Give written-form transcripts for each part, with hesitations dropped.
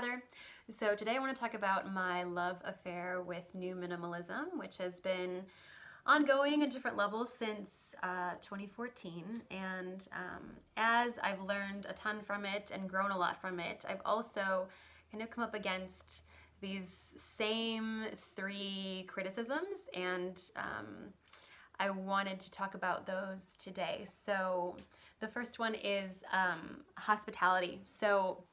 Heather. So today I want to talk about my love affair with new minimalism, which has been ongoing at different levels since 2014. And as I've learned a ton from it and grown a lot from it, I've also kind of come up against these same three criticisms, and I wanted to talk about those today. So the first one is hospitality. So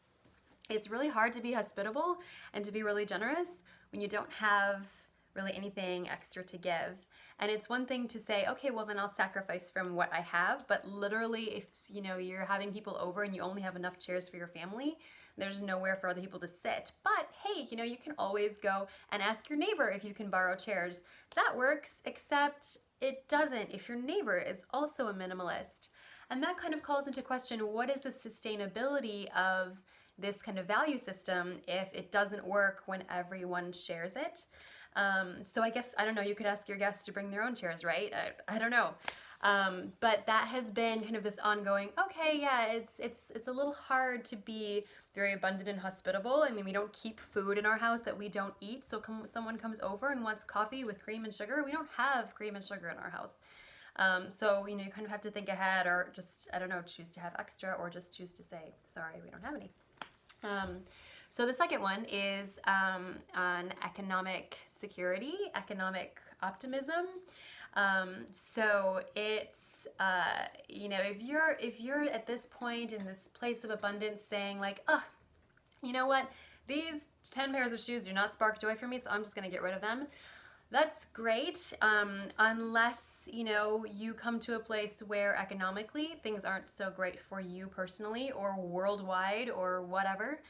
it's really hard to be hospitable and to be really generous when you don't have really anything extra to give. And it's one thing to say, okay, well then I'll sacrifice from what I have, but literally if you're having people over and you only have enough chairs for your family, there's nowhere for other people to sit. But hey, you can always go and ask your neighbor if you can borrow chairs. That works, except it doesn't if your neighbor is also a minimalist. And that kind of calls into question, what is the sustainability of this kind of value system if it doesn't work when everyone shares it? So I guess, I don't know, you could ask your guests to bring their own chairs, right? I don't know. But that has been kind of this ongoing, okay, yeah, it's a little hard to be very abundant and hospitable. I mean, we don't keep food in our house that we don't eat. So someone comes over and wants coffee with cream and sugar. We don't have cream and sugar in our house. So, you kind of have to think ahead, or just, I don't know, choose to have extra, or just choose to say, sorry, we don't have any. So the second one is on economic security, economic optimism. So it's if you're at this point in this place of abundance saying like, oh, you know what, these 10 pairs of shoes do not spark joy for me, so I'm just gonna get rid of them. That's great, unless you come to a place where economically things aren't so great for you personally or worldwide or whatever.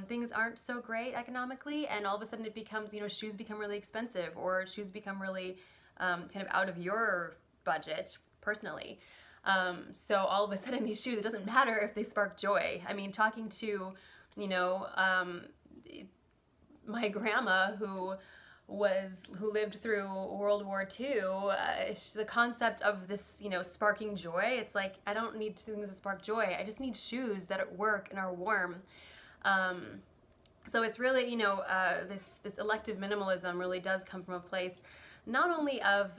Things aren't so great economically, and all of a sudden it becomes, shoes become really expensive, or shoes become really kind of out of your budget personally. So all of a sudden these shoes, it doesn't matter if they spark joy. I mean, talking to, my grandma who lived through World War II, the concept of this, sparking joy, it's like, I don't need things that spark joy. I just need shoes that work and are warm. So it's really, this elective minimalism really does come from a place not only of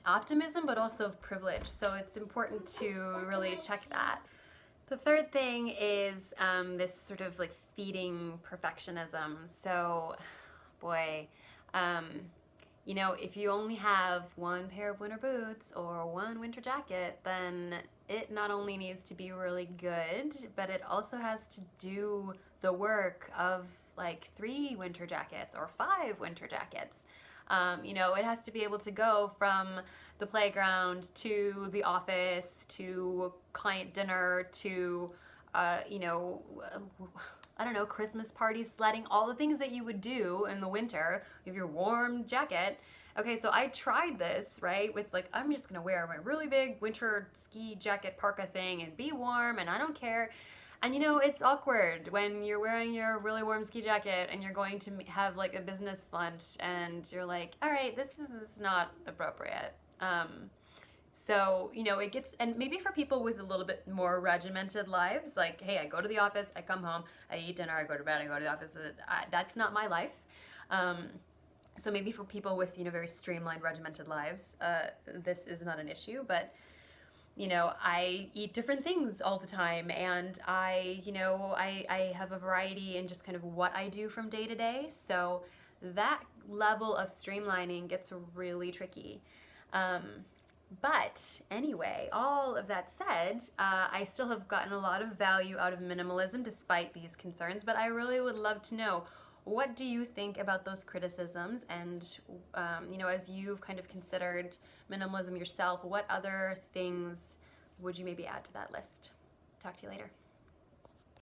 optimism, but also of privilege. So it's important to really check that. The third thing is this sort of like feeding perfectionism. So, boy, if you only have one pair of winter boots or one winter jacket, then it not only needs to be really good, but it also has to do the work of like 3 winter jackets or 5 winter jackets. It has to be able to go from the playground to the office to client dinner to, I don't know, Christmas parties, sledding, all the things that you would do in the winter with your warm jacket. Okay, so I tried this, right, with like, I'm just gonna wear my really big winter ski jacket parka thing and be warm and I don't care. And it's awkward when you're wearing your really warm ski jacket and you're going to have like a business lunch and you're like, all right, this is not appropriate. So, it gets, and maybe for people with a little bit more regimented lives, like, hey, I go to the office, I come home, I eat dinner, I go to bed, I go to the office, that's not my life. So maybe for people with, very streamlined, regimented lives, this is not an issue, but I eat different things all the time, and I have a variety in just kind of what I do from day to day. So that level of streamlining gets really tricky. But anyway, all of that said, I still have gotten a lot of value out of minimalism despite these concerns, but I really would love to know, what do you think about those criticisms? And, as you've kind of considered minimalism yourself, what other things would you maybe add to that list? Talk to you later.